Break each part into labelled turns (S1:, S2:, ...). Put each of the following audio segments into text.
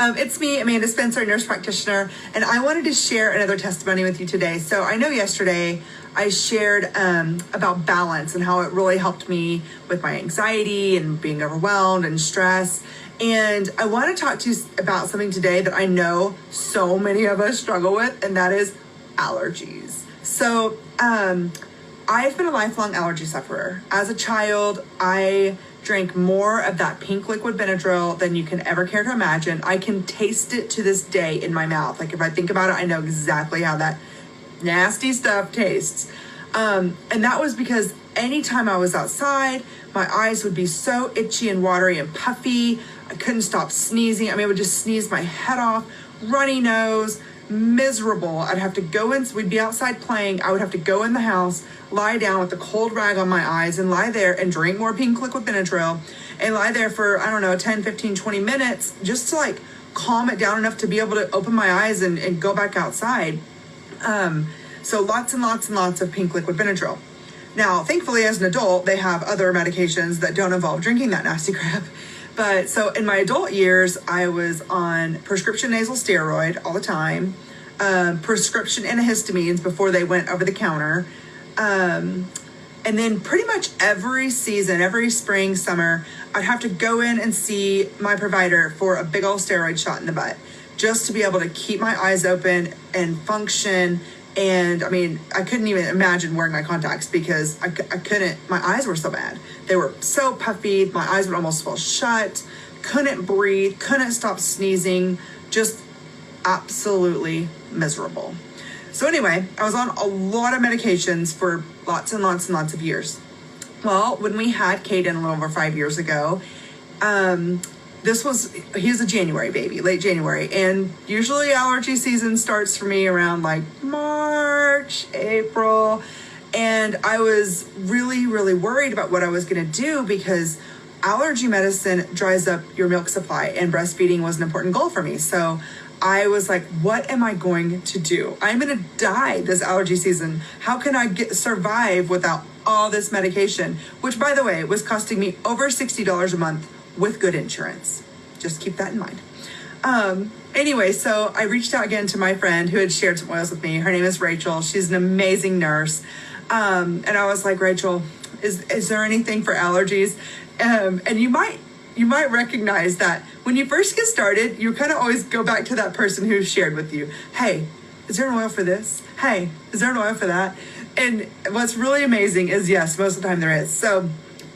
S1: It's me, Amanda Spencer, nurse practitioner, and I wanted to share another testimony with you today. So I know yesterday I shared about balance and how it really helped me with my anxiety and being overwhelmed and stress. And I want to talk to you about something today that I know so many of us struggle with, and that is allergies. So I've been a lifelong allergy sufferer. As a child, I drank more of that pink liquid Benadryl than you can ever care to imagine. I can taste it to this day in my mouth. Like if I think about it, I know exactly how that nasty stuff tastes. And that was because anytime I was outside, my eyes would be so itchy and watery and puffy. I couldn't stop sneezing. I mean, I would just sneeze my head off, runny nose, miserable. I'd have to go in, we'd be outside playing. I would have to go in the house, lie down with a cold rag on my eyes and lie there and drink more pink liquid Benadryl and lie there for, 10, 15, 20 minutes just to like calm it down enough to be able to open my eyes and go back outside. So lots and lots and lots of pink liquid Benadryl. Now, thankfully, as an adult, they have other medications that don't involve drinking that nasty crap. But so in my adult years, I was on prescription nasal steroid all the time, prescription antihistamines before they went over the counter. And then pretty much every season, every spring, summer, I'd have to go in and see my provider for a big old steroid shot in the butt just to be able to keep my eyes open and function. And I mean, I couldn't even imagine wearing my contacts because I couldn't, my eyes were so bad. They were so puffy. My eyes would almost fall shut, couldn't breathe, couldn't stop sneezing, just absolutely miserable. So anyway, I was on a lot of medications for lots and lots and lots of years. Well, when we had Caden a little over 5 years ago, he was a January baby, late January. And usually allergy season starts for me around like March, April. And I was really, really worried about what I was going to do because allergy medicine dries up your milk supply and breastfeeding was an important goal for me. So I was like, what am I going to do? I'm going to die this allergy season. How can I survive without all this medication? Which, by the way, was costing me over $60 a month with good insurance. Just keep that in mind. Anyway, so I reached out again to my friend who had shared some oils with me. Her name is Rachel. She's an amazing nurse. And I was like, Rachel, is there anything for allergies? And you might recognize that when you first get started, you kind of always go back to that person who shared with you. Hey, is there an oil for this? Hey, is there an oil for that? And what's really amazing is yes, most of the time there is. So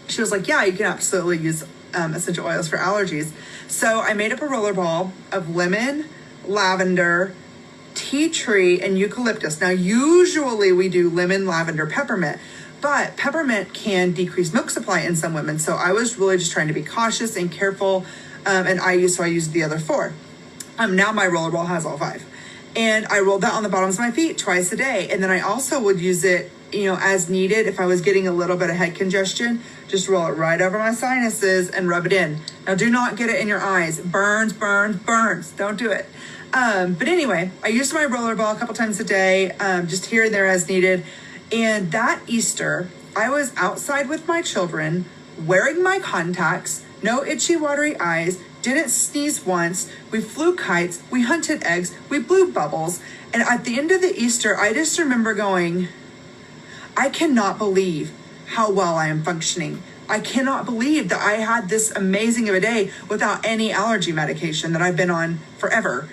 S1: she was like, yeah, you can absolutely use essential oils for allergies. So I made up a roller ball of lemon, lavender, tea tree, and eucalyptus. Now, usually we do lemon, lavender, peppermint, but peppermint can decrease milk supply in some women. So I was really just trying to be cautious and careful. And I used the other four. Now my roller ball has all five. And I rolled that on the bottoms of my feet twice a day. And then I also would use it, as needed. If I was getting a little bit of head congestion, just roll it right over my sinuses and rub it in. Now, do not get it in your eyes. Burns, burns, burns. Don't do it. But anyway, I used my roller ball a couple times a day, just here and there as needed. And that Easter, I was outside with my children, wearing my contacts, no itchy, watery eyes, didn't sneeze once. We flew kites, we hunted eggs, we blew bubbles. And at the end of the Easter, I just remember going, I cannot believe how well I am functioning. I cannot believe that I had this amazing of a day without any allergy medication that I've been on forever.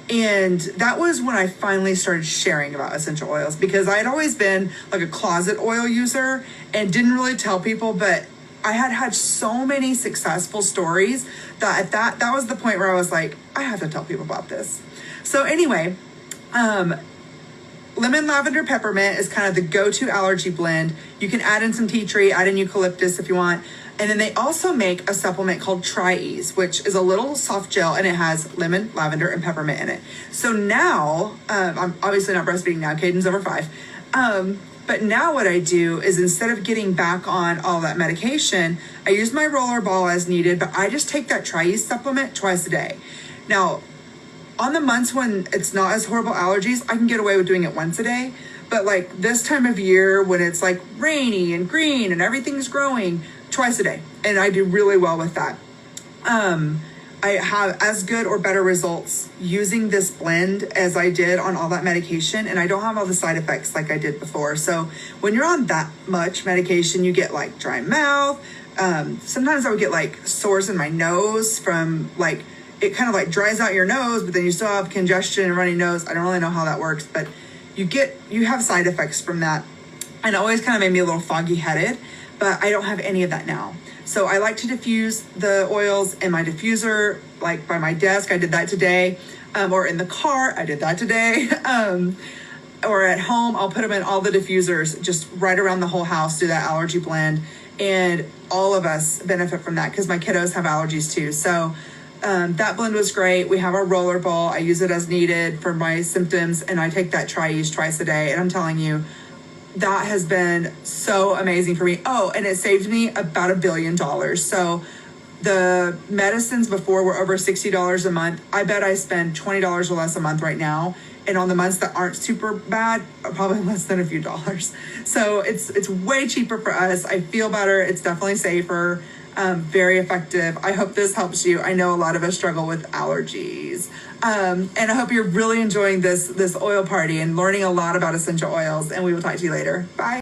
S1: And that was when I finally started sharing about essential oils because I had always been like a closet oil user and didn't really tell people, but I had so many successful stories that that was the point where I was like, I have to tell people about this. So anyway, lemon, lavender, peppermint is kind of the go-to allergy blend. You can add in some tea tree, add in eucalyptus if you want. And then they also make a supplement called Tri-Ease, which is a little soft gel, and it has lemon, lavender, and peppermint in it. So now, I'm obviously not breastfeeding now. Caden's over 5. But now what I do is instead of getting back on all that medication, I use my roller ball as needed, but I just take that Tri-Ease supplement twice a day. Now, on the months when it's not as horrible allergies, I can get away with doing it once a day. But like this time of year when it's like rainy and green and everything's growing, twice a day. And I do really well with that. I have as good or better results using this blend as I did on all that medication, and I don't have all the side effects like I did before. So when you're on that much medication, you get like dry mouth. Sometimes I would get like sores in my nose from like, it kind of like dries out your nose, but then you still have congestion and runny nose. I don't really know how that works, but you have side effects from that. And it always kind of made me a little foggy headed, but I don't have any of that now. So I like to diffuse the oils in my diffuser, like by my desk. I did that today, or in the car. I did that today. Or at home, I'll put them in all the diffusers, just right around the whole house, do that allergy blend. And all of us benefit from that because my kiddos have allergies too. So that blend was great. We have our roller ball. I use it as needed for my symptoms, and I take that Tri-Ease twice a day. And I'm telling you, that has been so amazing for me. Oh, and it saved me about $1 billion. So the medicines before were over $60 a month. I bet I spend $20 or less a month right now. And on the months that aren't super bad, probably less than a few dollars. So it's way cheaper for us. I feel better. It's definitely safer. Very effective. I hope this helps you. I know a lot of us struggle with allergies. And I hope you're really enjoying this oil party and learning a lot about essential oils. And we will talk to you later. Bye.